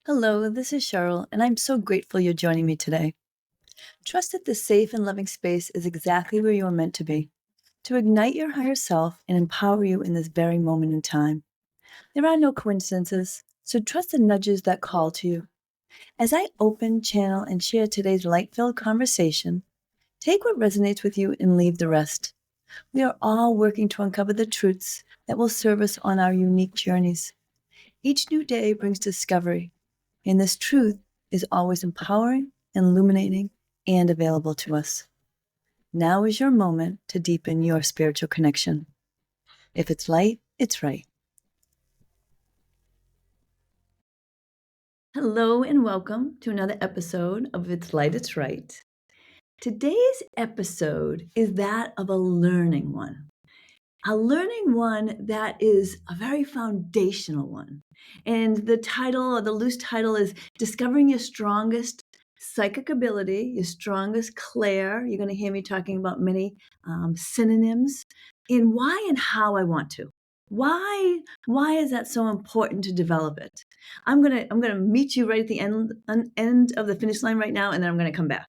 Hello, this is Cheryl, and I'm so grateful you're joining me today. Trust that this safe and loving space is exactly where you are meant to be, to ignite your higher self and empower you in this very moment in time. There are no coincidences, so trust the nudges that call to you. As I open, channel, and share today's light-filled conversation, take what resonates with you and leave the rest. We are all working to uncover the truths that will serve us on our unique journeys. Each new day brings discovery, and this truth is always empowering, illuminating, and available to us. Now is your moment to deepen your spiritual connection. If it's light, it's right. Hello, and welcome to another episode of It's Light, It's Right. Today's episode is that of a learning one. A learning one that is a very foundational one. And the title, or the loose title, is Discovering Your Strongest Psychic Ability, Your Strongest Clair. You're going to hear me talking about many synonyms, and why and how I want to. Why is that so important to develop it? I'm gonna meet you right at the end of the finish line right now, and then I'm gonna come back.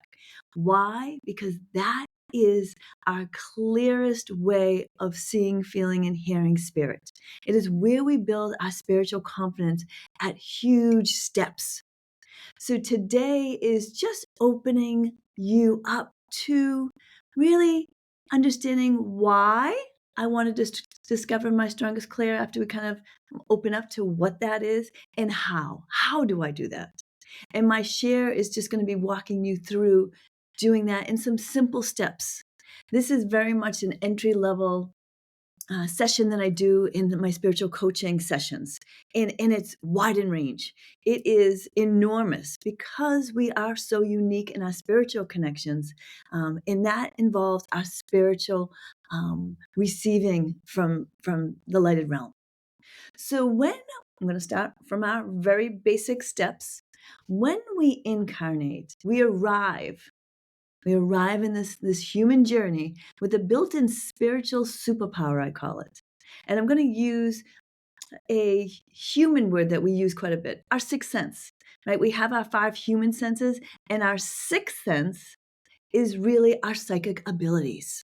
Why? Because that is our clearest way of seeing, feeling, and hearing spirit. It is where we build our spiritual confidence at huge steps. So today is just opening you up to really understanding why I want to discover my strongest Clair after we kind of open up to what that is and how. How do I do that? And my share is just going to be walking you through doing that in some simple steps. This is very much an entry level session that I do in my spiritual coaching sessions. And it's wide in range. It is enormous because we are so unique in our spiritual connections. And that involves our spiritual receiving from the lighted realm. So when I'm going to start from our very basic steps. When we incarnate, we arrive in this human journey with a built-in spiritual superpower, I call it. And I'm going to use a human word that we use quite a bit, our sixth sense, right? We have our 5 human senses, and our sixth sense is really our psychic abilities.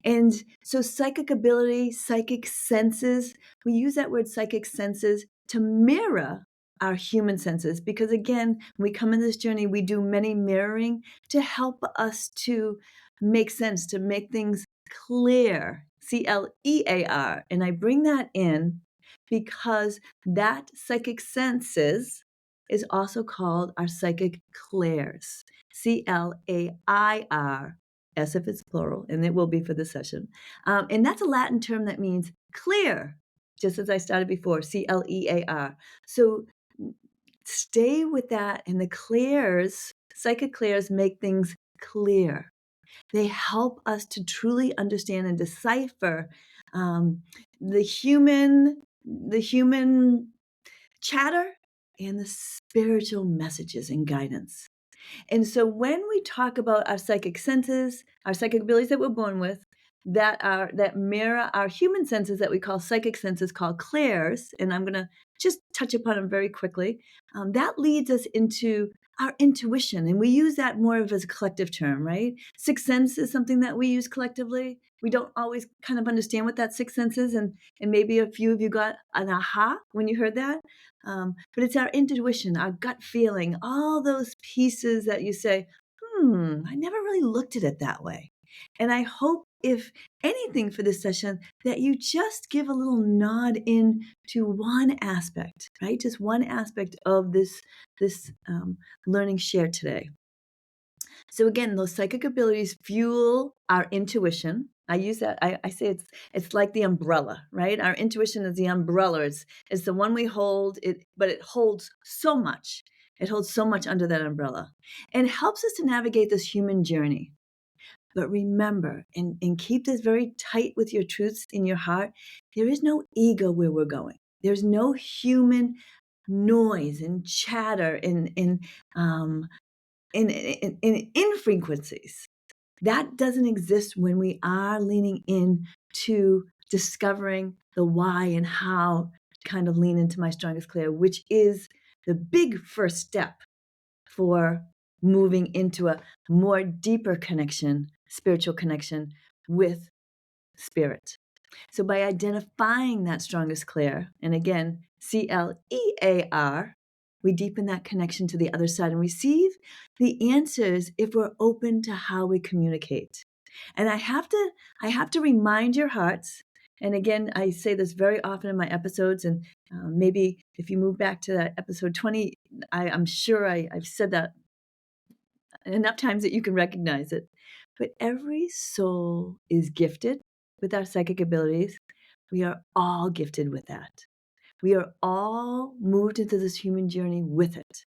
And so psychic ability, psychic senses, we use that word psychic senses to mirror our human senses because, again, when we come in this journey, we do many mirroring to help us to make sense, to make things clear, Clear. And I bring that in because that psychic senses is also called our psychic clairs, Clair, as if it's plural, and it will be for this session. And that's a Latin term that means clear, just as I started before, Clear. So stay with that, and the clairs, psychic clairs, make things clear. They help us to truly understand and decipher the human chatter and the spiritual messages and guidance. And so when we talk about our psychic senses, our psychic abilities that we're born with, that mirror our human senses that we call psychic senses, called clairs, and I'm going to just touch upon them very quickly. That leads us into our intuition, and we use that more of as a collective term, right? Sixth sense is something that we use collectively. We don't always kind of understand what that sixth sense is, and maybe a few of you got an aha when you heard that. But it's our intuition, our gut feeling, all those pieces that you say, I never really looked at it that way. And I hope, if anything for this session, that you just give a little nod in to one aspect, right? Just one aspect of this learning share today. So again, those psychic abilities fuel our intuition. I use that. I say it's like the umbrella, right? Our intuition is the umbrella. It's the one we hold. But it holds so much. It holds so much under that umbrella, and helps us to navigate this human journey. But remember, and keep this very tight with your truths in your heart, there is no ego where we're going. There's no human noise and chatter in frequencies. That doesn't exist when we are leaning in to discovering the why and how to kind of lean into my strongest Clair, which is the big first step for moving into a more deeper connection, spiritual connection with spirit. So by identifying that strongest Clair, and again, CLEAR, we deepen that connection to the other side and receive the answers if we're open to how we communicate. And I have to remind your hearts. And again, I say this very often in my episodes, and maybe if you move back to that episode 20, I'm sure I've said that enough times that you can recognize it. But every soul is gifted with our psychic abilities. We are all gifted with that. We are all moved into this human journey with it.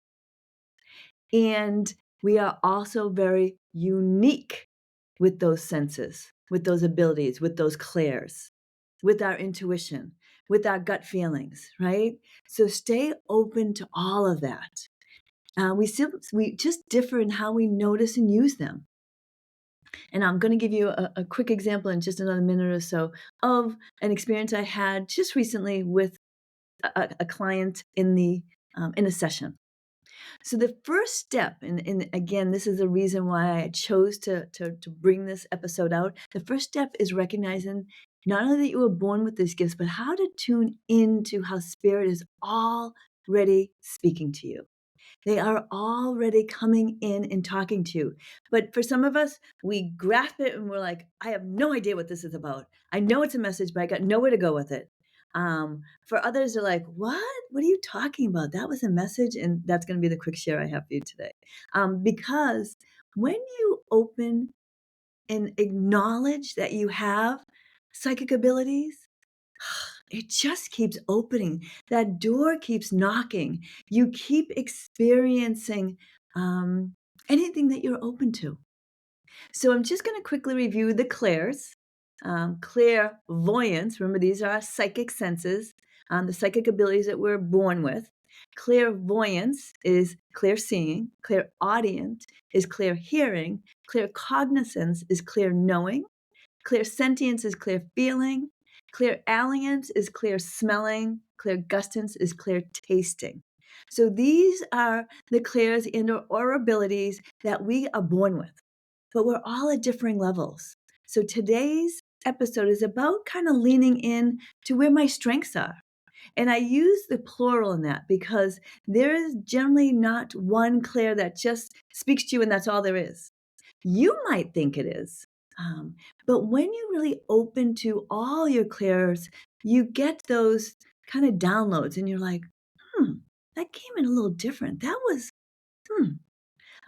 And we are also very unique with those senses, with those abilities, with those clairs, with our intuition, with our gut feelings, right? So stay open to all of that. We just differ in how we notice and use them. And I'm going to give you a quick example in just another minute or so of an experience I had just recently with a client in a session. So the first step, and again, this is the reason why I chose to bring this episode out. The first step is recognizing not only that you were born with these gifts, but how to tune into how spirit is already speaking to you. They are already coming in and talking to you. But for some of us, we grasp it and we're like, I have no idea what this is about. I know it's a message, but I got nowhere to go with it. For others, they're like, what? What are you talking about? That was a message. And that's going to be the quick share I have for you today. Because when you open and acknowledge that you have psychic abilities, it just keeps opening. That door keeps knocking. You keep experiencing anything that you're open to. So I'm just going to quickly review the clairs. Clairvoyance, remember these are our psychic senses, the psychic abilities that we're born with. Clairvoyance is clear seeing. Clairaudient is clear hearing. Claircognizance is clear knowing. Clairsentience is clear feeling. Clairalience is clear smelling. Clairgustance is clear tasting. So these are the clairs and or abilities that we are born with, but we're all at differing levels. So today's episode is about kind of leaning in to where my strengths are. And I use the plural in that because there is generally not one clair that just speaks to you and that's all there is. You might think it is. But when you really open to all your clairs, you get those kind of downloads and you're like, that came in a little different. That was,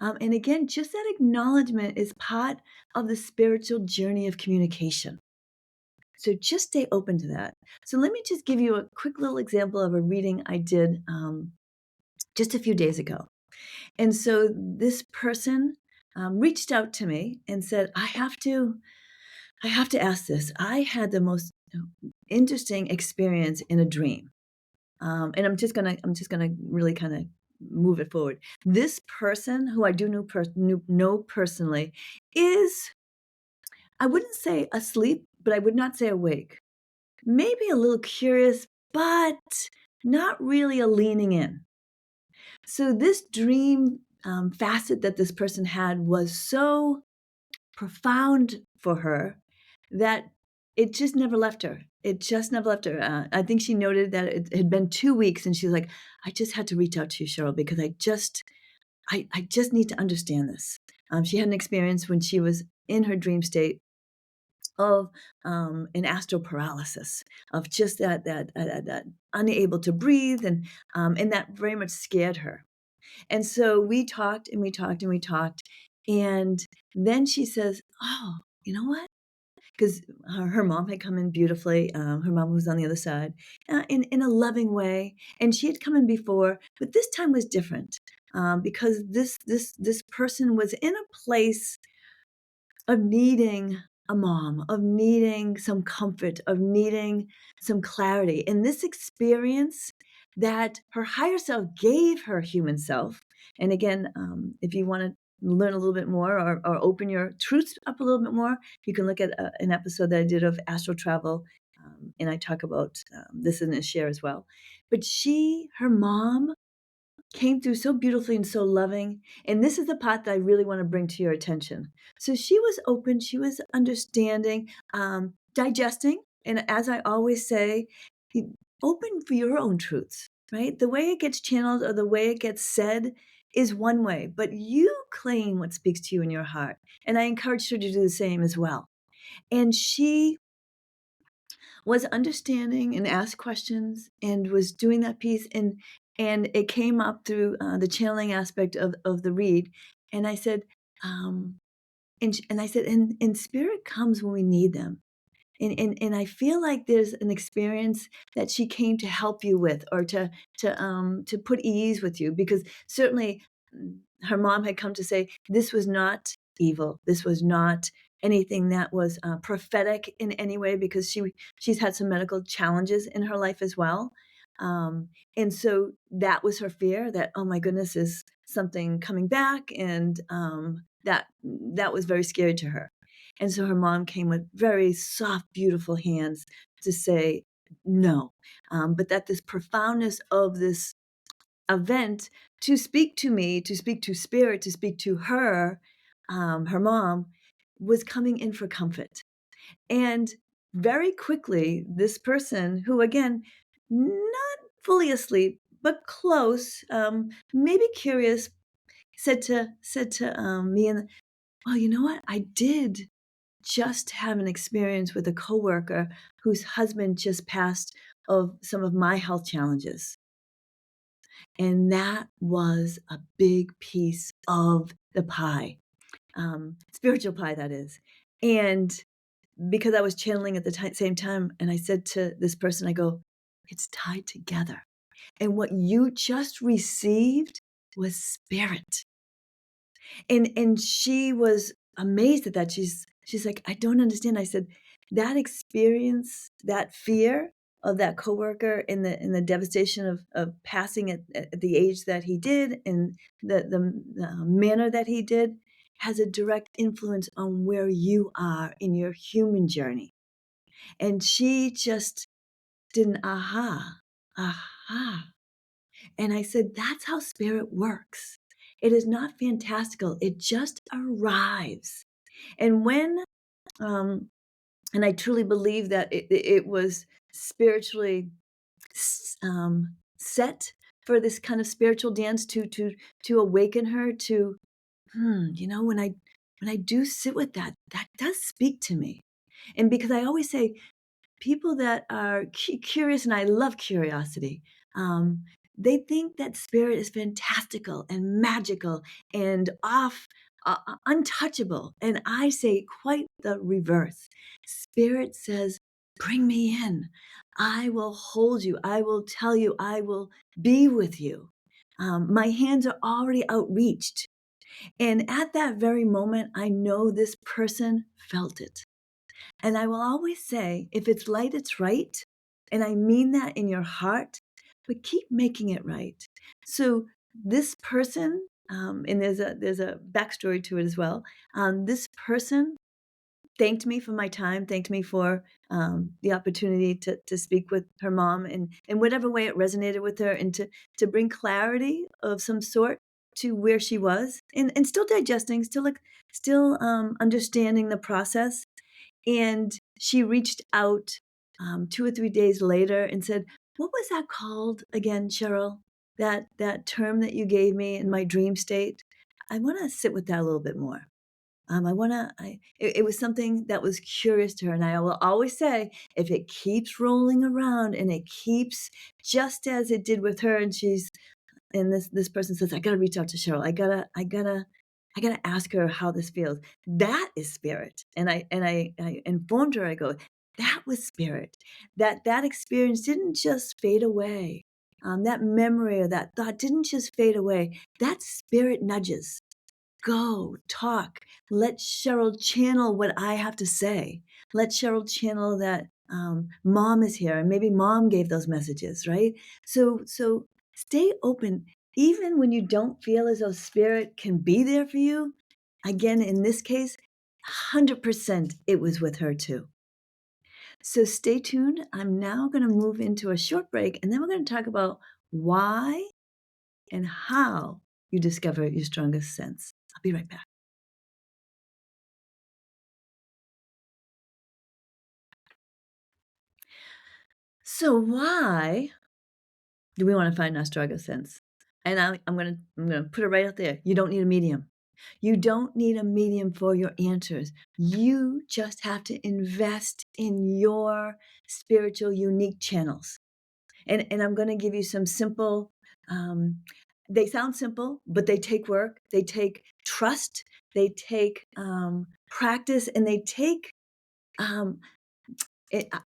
and again, just that acknowledgement is part of the spiritual journey of communication. So just stay open to that. So let me just give you a quick little example of a reading I did just a few days ago. And so this person reached out to me and said, I have to ask this. I had the most interesting experience in a dream. And I'm just gonna really kind of move it forward. This person, who I do know personally, is, I wouldn't say asleep, but I would not say awake. Maybe a little curious, but not really a leaning in. So this dream facet that this person had was so profound for her that it just never left her. It just never left her. I think she noted that it had been 2 weeks and she was like, I just had to reach out to you, Cheryl, because I just need to understand this. She had an experience when she was in her dream state of an astral paralysis, of just that unable to breathe, and that very much scared her. And so we talked and we talked and we talked. And then she says, oh, you know what? Because her mom had come in beautifully. Her mom was on the other side in a loving way. And she had come in before, but this time was different because this person was in a place of needing a mom, of needing some comfort, of needing some clarity. And this experience that her higher self gave her human self. And again, if you want to learn a little bit more or open your truths up a little bit more, you can look at an episode that I did of astral travel. And I talk about this in a share as well. But her mom came through so beautifully and so loving. And this is the part that I really want to bring to your attention. So she was open, she was understanding, digesting. And as I always say, open for your own truths, right? The way it gets channeled or the way it gets said is one way, but you claim what speaks to you in your heart. And I encouraged her to do the same as well. And she was understanding and asked questions and was doing that piece, and it came up through the channeling aspect of the read. And I said, and I said, and spirit comes when we need them. And I feel like there's an experience that she came to help you with, or to put ease with you, because certainly her mom had come to say this was not evil, this was not anything that was prophetic in any way, because she's had some medical challenges in her life as well, and so that was her fear, that, oh my goodness, is something coming back, and that was very scary to her. And so her mom came with very soft, beautiful hands to say no, but that this profoundness of this event, to speak to me, to speak to spirit, to speak to her, her mom, was coming in for comfort. And very quickly, this person, who again, not fully asleep, but close, maybe curious, said to me, and, well, you know what? I did just have an experience with a coworker whose husband just passed of some of my health challenges. And that was a big piece of the pie, spiritual pie, that is. And because I was channeling at the same time, and I said to this person, I go, it's tied together. And what you just received was spirit. And she was amazed at that. She's like, I don't understand. I said, that experience, that fear of that coworker, and the devastation of passing at the age that he did, and the manner that he did, has a direct influence on where you are in your human journey. And she just did an aha, aha. And I said, that's how spirit works. It is not fantastical. It just arrives. And when, and I truly believe that it was spiritually set for this kind of spiritual dance to awaken her to, when I do sit with that, that does speak to me. And because I always say, people that are curious, and I love curiosity, they think that spirit is fantastical and magical and untouchable. And I say quite the reverse. Spirit says, bring me in. I will hold you. I will tell you. I will be with you. My hands are already outreached. And at that very moment, I know this person felt it. And I will always say, if it's light, it's right. And I mean that in your heart, but keep making it right. So this person, and there's a backstory to it as well. This person thanked me for my time, thanked me for the opportunity to speak with her mom, and in whatever way it resonated with her, and to bring clarity of some sort to where she was, and still digesting, still understanding the process. And she reached out 2 or 3 days later and said, "What was that called again, Cheryl? That term that you gave me in my dream state? I wanna sit with that a little bit more." It was something that was curious to her, and I will always say, if it keeps rolling around and it keeps just as it did with her, and this person says, "I gotta reach out to Cheryl. I gotta ask her how this feels." That is spirit. And I informed her, I go, "That was spirit. That experience didn't just fade away. That memory or that thought didn't just fade away. That spirit nudges. Go, talk. Let Cheryl channel what I have to say. Let Cheryl channel that mom is here, and maybe mom gave those messages, right? So stay open, even when you don't feel as though spirit can be there for you. Again, in this case, 100% it was with her too. So stay tuned. I'm now going to move into a short break, and then we're going to talk about why and how you discover your strongest sense. I'll be right back. So why do we want to find our strongest sense? And I'm gonna put it right out there. You don't need a medium. You don't need a medium for your answers. You just have to invest in your spiritual unique channels. And I'm going to give you some simple, um, they sound simple, but they take work. They take trust. They take practice, and they take um,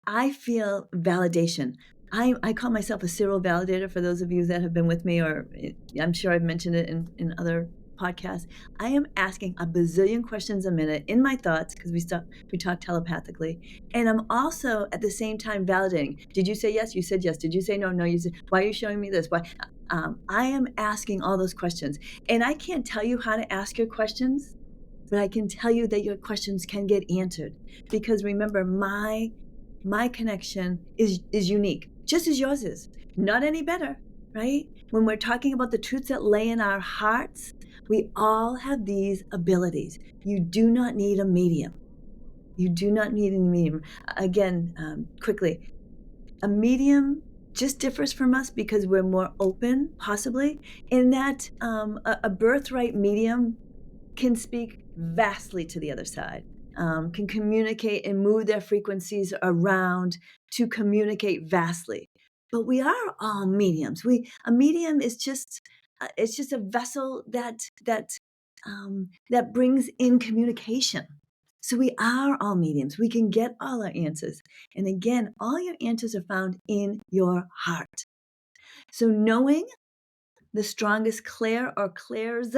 I feel validation. I call myself a serial validator for those of you that have been with me, or I'm sure I've mentioned it in other podcasts. I am asking a bazillion questions a minute in my thoughts because we talk telepathically, and I'm also at the same time validating. Did you say yes? You said yes. Did you say no? No, you said. Why are you showing me this? Why? I am asking all those questions, and I can't tell you how to ask your questions, but I can tell you that your questions can get answered because remember, my connection is unique, just as yours is, not any better, right? When we're talking about the truths that lay in our hearts, we all have these abilities. You do not need a medium. You do not need a medium. Again, quickly, a medium just differs from us because we're more open, possibly, in that a birthright medium can speak vastly to the other side, can communicate and move their frequencies around to communicate vastly. But we are all mediums. A medium is just it's just a vessel that brings in communication. So we are all mediums. We can get all our answers. And again, all your answers are found in your heart. So knowing the strongest clair or clairs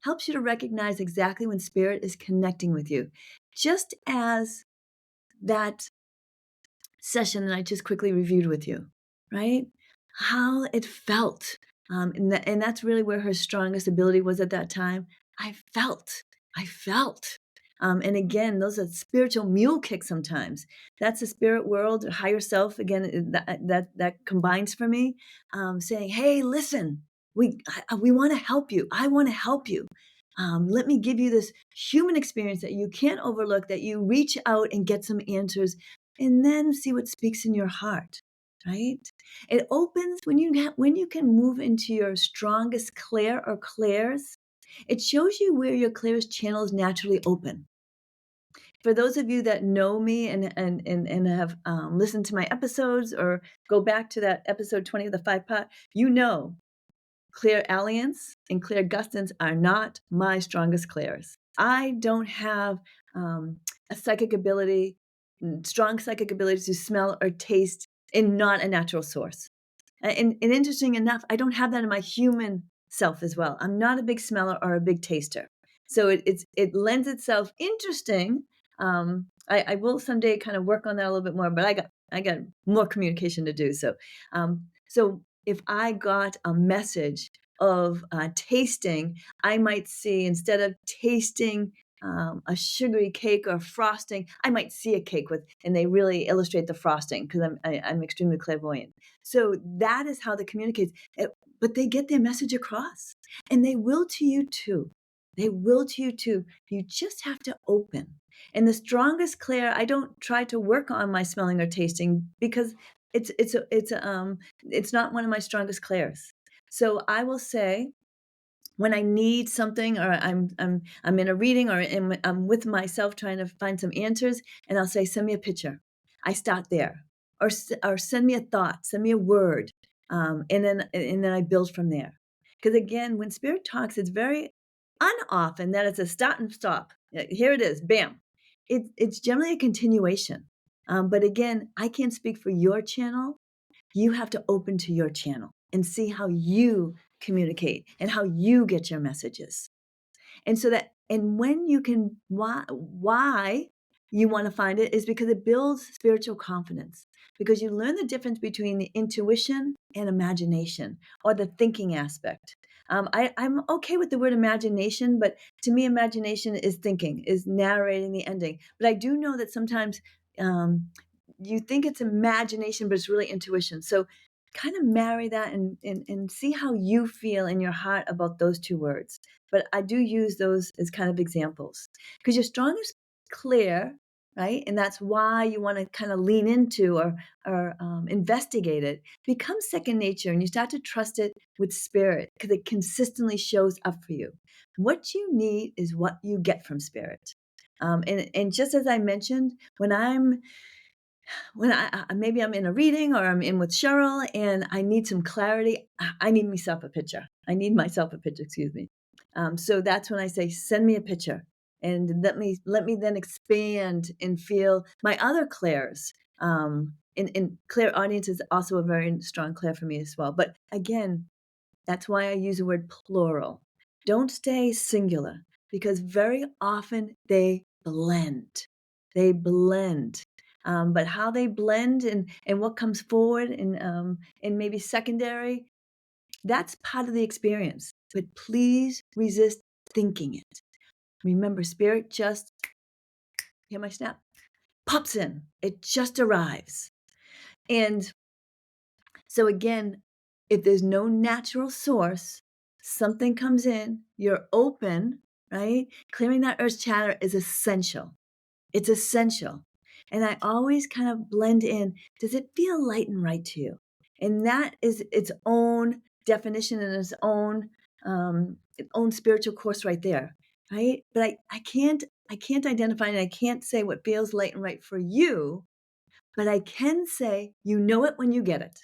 helps you to recognize exactly when spirit is connecting with you. Just as that session that I just quickly reviewed with you, right? How it felt. And that's really where her strongest ability was at that time. I felt. I felt. And again, those are spiritual mule kicks sometimes. That's the spirit world, higher self. Again, that combines for me, saying, "Hey, listen, we want to help you. I want to help you. Let me give you this human experience that you can't overlook. That you reach out and get some answers, and then see what speaks in your heart." Right? It opens when you can move into your strongest clair or clairs. It shows you where your clearest channels naturally open. For those of you that know me and have listened to my episodes or go back to that episode 20 of the 5 pot, you know Clairalience and clairgustance are not my strongest clairs. I don't have a psychic ability, strong psychic ability to smell or taste in not a natural source. And interesting enough, I don't have that in my human self as well. I'm not a big smeller or a big taster. So it lends itself interesting. I will someday kind of work on that a little bit more, but I got more communication to do. So if I got a message of tasting, I might see instead of tasting a sugary cake or frosting, I might see a cake and they really illustrate the frosting because I'm extremely clairvoyant. So that is how they communicate. But they get their message across, and they will to you too. They will to you too. You just have to open. And the strongest clair, I don't try to work on my smelling or tasting because it's not one of my strongest clairs. So I will say, when I need something, or I'm in a reading, or I'm with myself trying to find some answers, and I'll say, "Send me a picture." I start there, or send me a thought, send me a word, and then I build from there. Because again, when spirit talks, it's very unoften that it's a start and stop. Here it is, bam. It's generally a continuation. But again, I can't speak for your channel. You have to open to your channel and see how you communicate and how you get your messages. And when you can, why you want to find it is because it builds spiritual confidence, because you learn the difference between the intuition and imagination, or the thinking aspect. I'm okay with the word imagination, but to me, imagination is thinking, is narrating the ending. But I do know that sometimes you think it's imagination, but it's really intuition. So kind of marry that and see how you feel in your heart about those two words. But I do use those as kind of examples because your strongest clear, right? And that's why you want to kind of lean into or investigate it, becomes second nature, and you start to trust it with spirit because it consistently shows up for you. What you need is what you get from spirit. And just as I mentioned, when maybe I'm in a reading or I'm in with Cheryl and I need some clarity, I need myself a picture. I need myself a picture, excuse me. So that's when I say, send me a picture and let me then expand and feel my other clairs. And clairaudience is also a very strong clair for me as well. But again, that's why I use the word plural. Don't stay singular because very often they blend. They blend. But how they blend and what comes forward and maybe secondary, that's part of the experience. But please resist thinking it. Remember, spirit just, hear my snap, pops in. It just arrives. And so again, if there's no natural source, something comes in, you're open, right? Clearing that earth chatter is essential. It's essential. And I always kind of blend in. Does it feel light and right to you? And that is its own definition and its own spiritual course right there, right? But I can't identify and I can't say what feels light and right for you, but I can say you know it when you get it.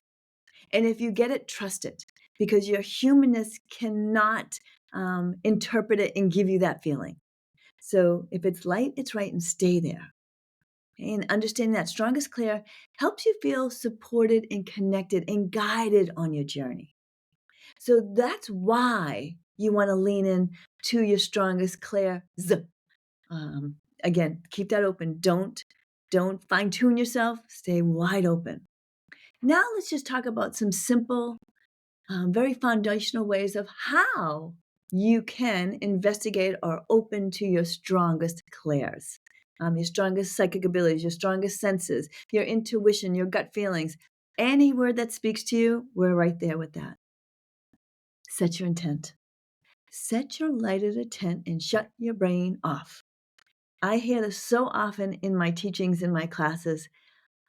And if you get it, trust it because your humanness cannot interpret it and give you that feeling. So if it's light, it's right and stay there. And understanding that strongest clear helps you feel supported and connected and guided on your journey. So that's why you want to lean in to your strongest clear. Again, keep that open. Don't fine tune yourself. Stay wide open. Now let's just talk about some simple, very foundational ways of how you can investigate or open to your strongest clairs, your strongest psychic abilities, your strongest senses, your intuition, your gut feelings. Any word that speaks to you, we're right there with that. Set your intent. Set your lighted intent and shut your brain off. I hear this so often in my teachings, in my classes.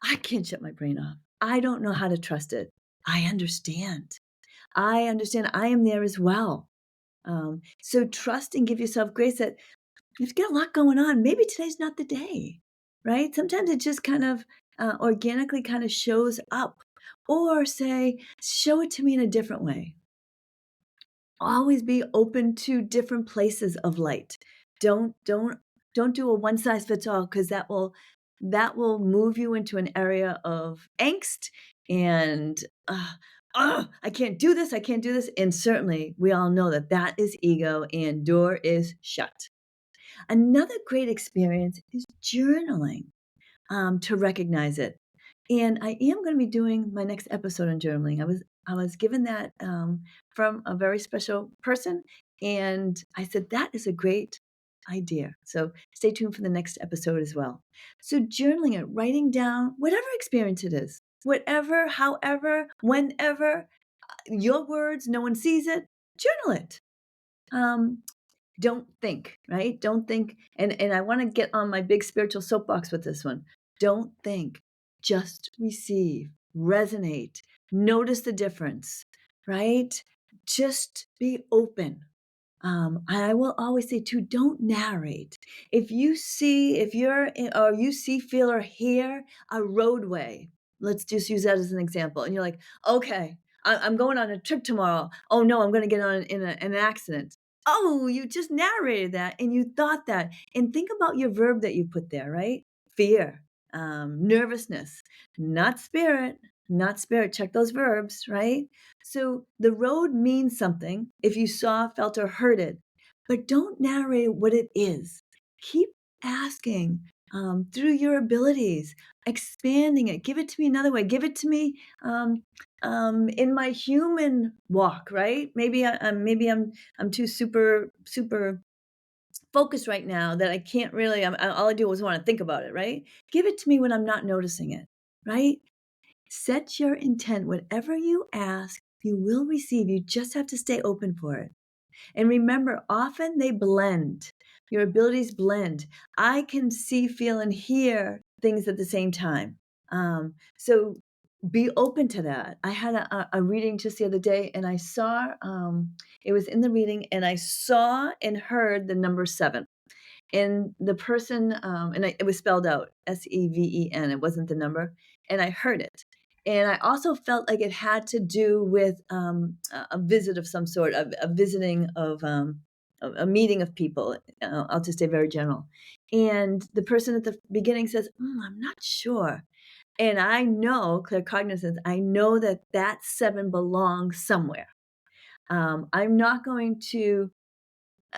I can't shut my brain off. I don't know how to trust it. I understand. I am there as well. So trust and give yourself grace that if you got a lot going on, maybe today's not the day, right? Sometimes it just kind of organically kind of shows up, or say, show it to me in a different way. Always be open to different places of light. Don't do a one size fits all because that will move you into an area of angst and I can't do this, I can't do this. And certainly we all know that that is ego and door is shut. Another great experience is journaling to recognize it. And I am going to be doing my next episode on journaling. I was given that from a very special person, and I said that is a great idea. So stay tuned for the next episode as well. So journaling it, writing down whatever experience it is, whatever, however, whenever, your words, no one sees it, journal it. Don't think, right? Don't think, and I want to get on my big spiritual soapbox with this one. Don't think, just receive, resonate, notice the difference, right? Just be open. I will always say too, don't narrate. If you're in, or you see, feel, or hear a roadway, let's just use that as an example. And you're like, okay, I'm going on a trip tomorrow. Oh no, I'm going to get on in an accident. Oh, you just narrated that and you thought that. And think about your verb that you put there, right? Fear, nervousness, not spirit, not spirit. Check those verbs, right? So the road means something if you saw, felt, or heard it, but don't narrate what it is. Keep asking through your abilities, expanding it. Give it to me another way. Give it to me in my human walk, right? Maybe I'm too super focused right now that I can't really. All I do is want to think about it, right? Give it to me when I'm not noticing it, right? Set your intent. Whatever you ask, you will receive. You just have to stay open for it. And remember, often they blend. Your abilities blend. I can see, feel, and hear things at the same time. So be open to that. I had a reading just the other day, and I saw, it was in the reading, and I saw and heard the number 7. And the person, it was spelled out Seven. It wasn't the number, and I heard it. And I also felt like it had to do with a visit of some sort, a visiting of a meeting of people. I'll just say very general. And the person at the beginning says, "I'm not sure." And I know, claircognizant, I know that that 7 belongs somewhere. I'm not going to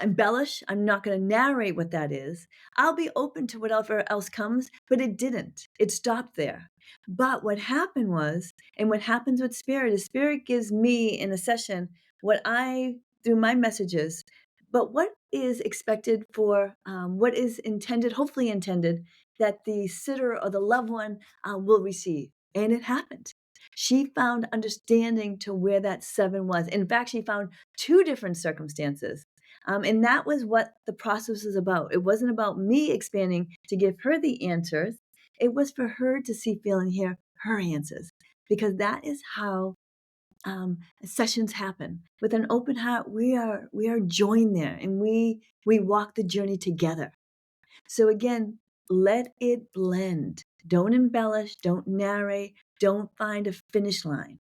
embellish. I'm not going to narrate what that is. I'll be open to whatever else comes, but it didn't. It stopped there. But what happened was, and what happens with spirit is spirit gives me in a session what I, through my messages, but what is expected for, what is intended, hopefully intended, that the sitter or the loved one will receive. And it happened. She found understanding to where that 7 was. In fact, she found 2 different circumstances. And that was what the process was about. It wasn't about me expanding to give her the answers. It was for her to see, feel, and hear her answers, because that is how sessions happen. With an open heart, we are joined there, and we walk the journey together. So again, let it blend. Don't embellish. Don't narrate. Don't find a finish line.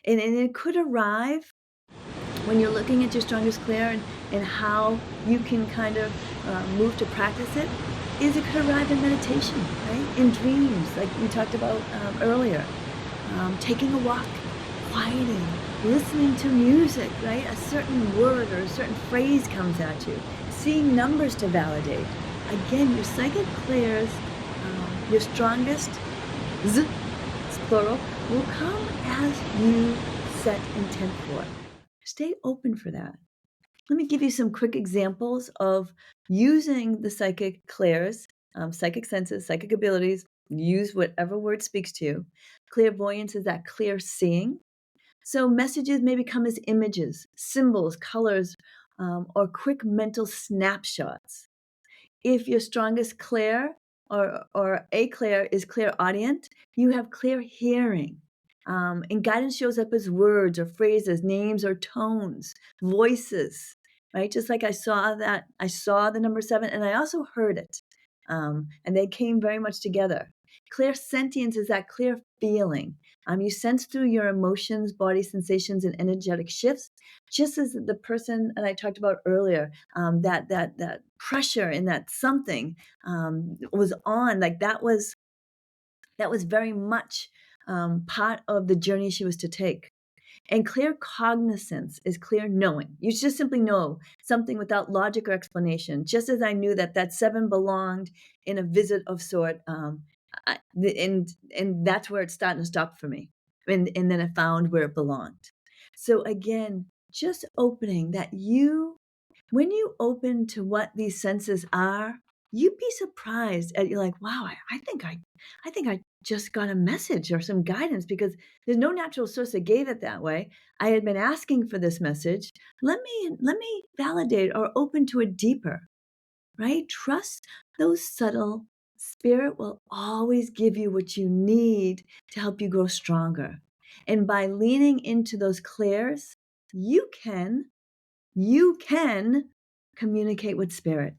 And it could arrive when you're looking at your strongest clair and how you can kind of move to practice it, is it could arrive in meditation, right? In dreams, like we talked about earlier. Taking a walk, quieting, listening to music, right? A certain word or a certain phrase comes at you. Seeing numbers to validate. Again, your psychic clairs, your strongest, it's plural, will come as you set intent for. Stay open for that. Let me give you some quick examples of using the psychic clairs, psychic senses, psychic abilities. Use whatever word speaks to you. Clairvoyance is that clear seeing. So messages may become as images, symbols, colors, or quick mental snapshots. If your strongest clair or a clair is clairaudient, you have clear hearing. And guidance shows up as words or phrases, names or tones, voices, right? Just like I saw the number 7, and I also heard it. And they came very much together. Clairsentience is that clear feeling. You sense through your emotions, body sensations, and energetic shifts, just as the person that I talked about earlier, that pressure and that something was on, like that was very much part of the journey she was to take. And claircognizance is clear knowing. You just simply know something without logic or explanation. Just as I knew that 7 belonged in a visit of sort, and that's where it started and stopped for me. And then I found where it belonged. So again, just opening that when you open to what these senses are, you'd be surprised at, you're like, wow, I think I just got a message or some guidance, because there's no natural source that gave it that way. I had been asking for this message. Let me validate or open to it deeper, right? Trust those subtle. Spirit will always give you what you need to help you grow stronger. And by leaning into those clairs, you can communicate with spirit.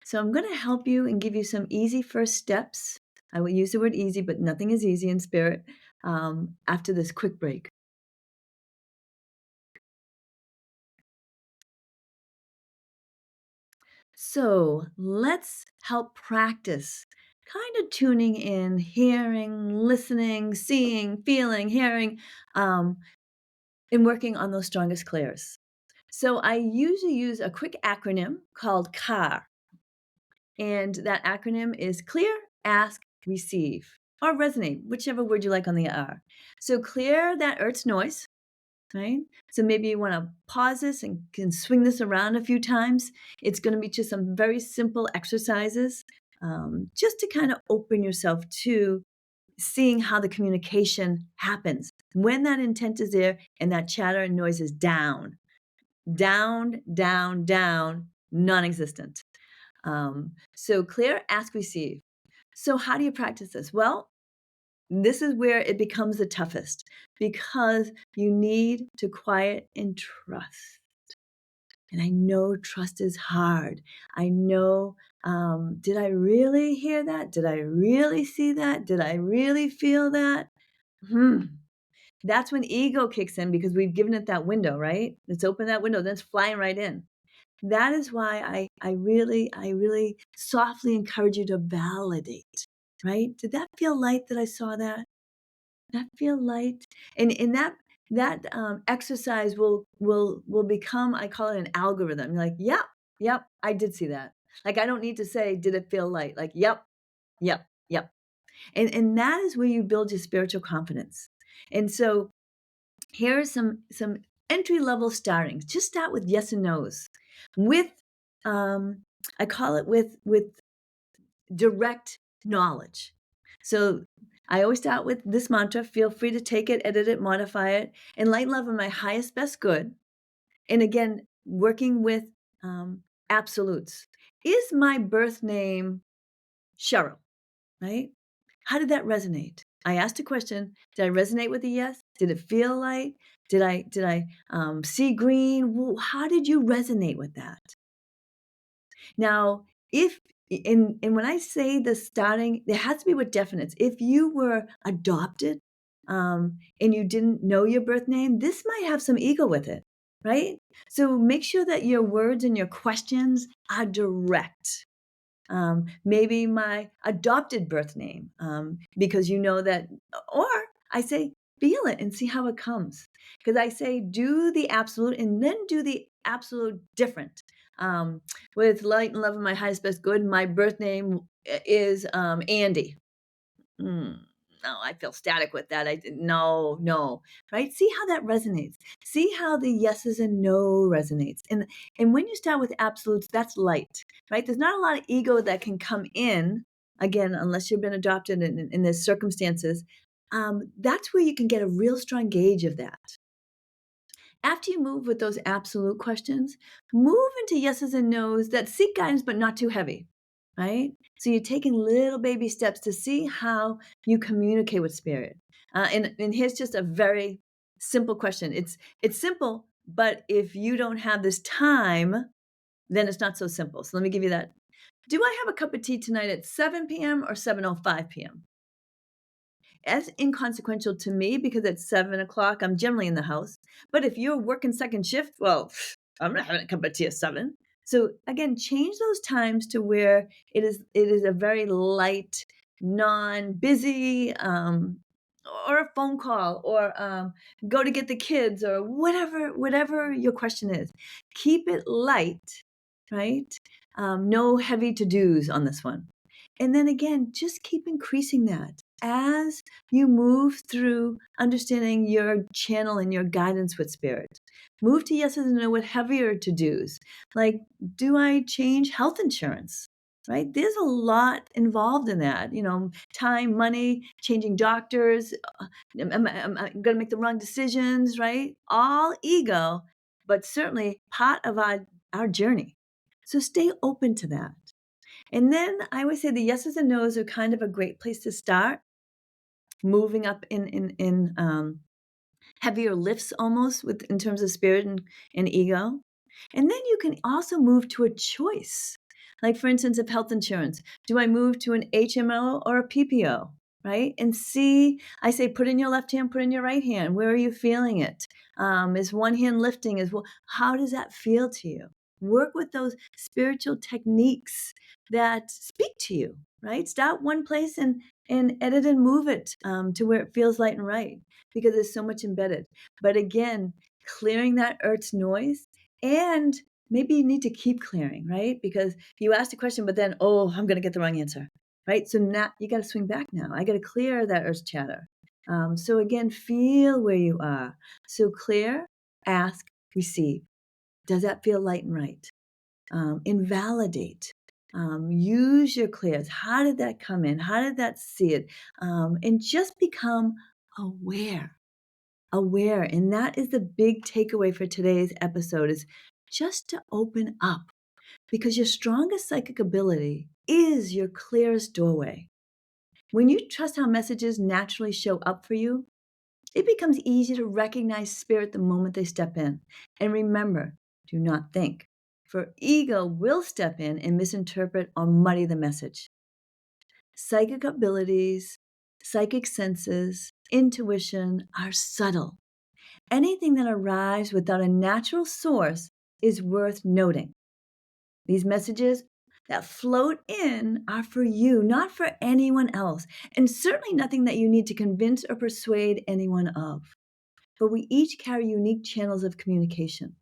So I'm going to help you and give you some easy first steps. I will use the word easy, but nothing is easy in spirit, after this quick break. So let's help practice kind of tuning in, hearing, listening, seeing, feeling, hearing, and working on those strongest clairs. So I usually use a quick acronym called CAR. And that acronym is clear, ask, receive, or resonate, whichever word you like on the R. So clear that earth's noise, right? So maybe you want to pause this and can swing this around a few times. It's going to be just some very simple exercises, just to kind of open yourself to seeing how the communication happens when that intent is there and that chatter and noise is down, down, down, down, non-existent. So clear, ask, receive. So how do you practice this? Well, this is where it becomes the toughest because you need to quiet and trust. And I know trust is hard. I know, did I really hear that? Did I really see that? Did I really feel that? That's when ego kicks in because we've given it that window, right? It's opened that window, then it's flying right in. That is why I really softly encourage you to validate, right? Did that feel light that I saw that? That feel light? And that exercise will become, I call it an algorithm. You're like, yep, yep, I did see that. Like I don't need to say, did it feel light? Like, yep, yep, yep. And that is where you build your spiritual confidence. And so here are some entry level startings. Just start with yes and no's. With I call it with direct knowledge. So I always start with this mantra. Feel free to take it, edit it, modify it. In light, love, and my highest, best good. And again, working with absolutes. Is my birth name Cheryl? Right? How did that resonate? I asked a question. Did I resonate with a yes? Did it feel light? Did I see green? How did you resonate with that? Now, if and when I say the starting, there has to be with definites. If you were adopted and you didn't know your birth name, this might have some ego with it, right? So make sure that your words and your questions are direct. Maybe my adopted birth name, because you know that, or I say, feel it and see how it comes. Because I say, do the absolute and then do the absolute different. With light and love and my highest, best good, my birth name is Andy. No, I feel static with that. No, right? See how that resonates. See how the yeses and no resonates. And when you start with absolutes, that's light, right? There's not a lot of ego that can come in, again, unless you've been adopted in the circumstances. That's where you can get a real strong gauge of that. After you move with those absolute questions, move into yeses and nos that seek guidance but not too heavy, right? So you're taking little baby steps to see how you communicate with spirit. And here's just a very simple question. It's simple, but if you don't have this time, then it's not so simple. So let me give you that. Do I have a cup of tea tonight at 7 p.m. or 7:05 p.m.? As inconsequential to me because at 7 o'clock, I'm generally in the house. But if you're working second shift, well, I'm not having a cup of tea at 7. So again, change those times to where it is a very light, non-busy, or a phone call, or go to get the kids, or whatever your question is. Keep it light, right? No heavy to-dos on this one. And then again, just keep increasing that as you move through understanding your channel and your guidance with spirit. Move to yeses and no with heavier to-dos. Like, do I change health insurance? Right? There's a lot involved in that. Time, money, changing doctors. Am I going to make the wrong decisions? Right? All ego, but certainly part of our journey. So stay open to that. And then I always say the yeses and nos are kind of a great place to start. Moving up in heavier lifts almost in terms of spirit and ego. And then you can also move to a choice. Like for instance, of health insurance. Do I move to an HMO or a PPO? Right? And see, I say, put in your left hand, put in your right hand. Where are you feeling it? Is one hand lifting? How does that feel to you? Work with those spiritual techniques that speak to you, right? Start one place and edit and move it to where it feels light and right, because there's so much embedded. But again, clearing that earth's noise, and maybe you need to keep clearing, right? Because you asked a question, but then, I'm going to get the wrong answer, right? So now you got to swing back now. I got to clear that earth's chatter. So again, feel where you are. So clear, ask, receive. Does that feel light and right? Invalidate. Use your clairs. How did that come in? How did that see it? And just become aware. Aware. And that is the big takeaway for today's episode, is just to open up, because your strongest psychic ability is your clearest doorway. When you trust how messages naturally show up for you, it becomes easy to recognize spirit the moment they step in. And remember, do not think, for ego will step in and misinterpret or muddy the message. Psychic abilities, psychic senses, intuition are subtle. Anything that arrives without a natural source is worth noting. These messages that float in are for you, not for anyone else, and certainly nothing that you need to convince or persuade anyone of. But we each carry unique channels of communication.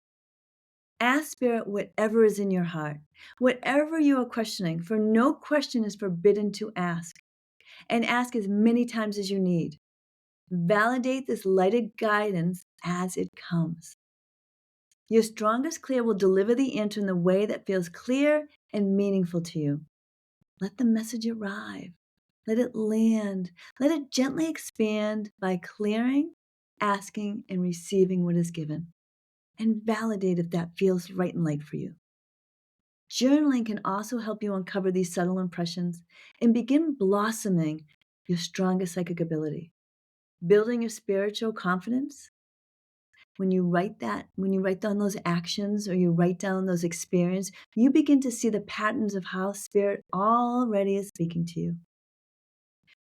Ask Spirit whatever is in your heart, whatever you are questioning, for no question is forbidden to ask. And ask as many times as you need. Validate this lighted guidance as it comes. Your strongest clair will deliver the answer in the way that feels clear and meaningful to you. Let the message arrive. Let it land. Let it gently expand by clearing, asking, and receiving what is given. And validate if that feels right and light for you. Journaling can also help you uncover these subtle impressions and begin blossoming your strongest psychic ability, building your spiritual confidence. When you write down those actions, or you write down those experiences, you begin to see the patterns of how spirit already is speaking to you.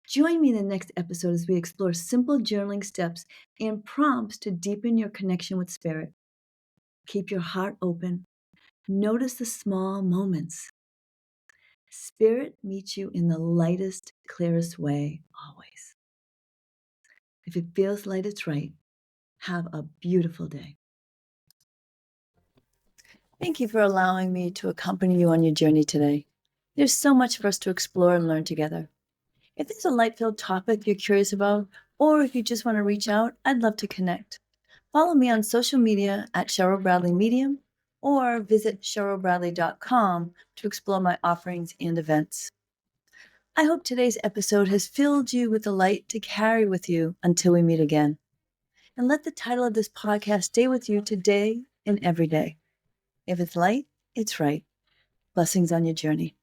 Join me in the next episode as we explore simple journaling steps and prompts to deepen your connection with spirit. Keep your heart open. Notice the small moments. Spirit meets you in the lightest, clearest way, always. If it feels light, it's right. Have a beautiful day. Thank you for allowing me to accompany you on your journey today. There's so much for us to explore and learn together. If there's a light-filled topic you're curious about, or if you just want to reach out, I'd love to connect. Follow me on social media at Cheryl Bradley Medium, or visit cherylbradley.com to explore my offerings and events. I hope today's episode has filled you with the light to carry with you until we meet again. And let the title of this podcast stay with you today and every day. If it's light, it's right. Blessings on your journey.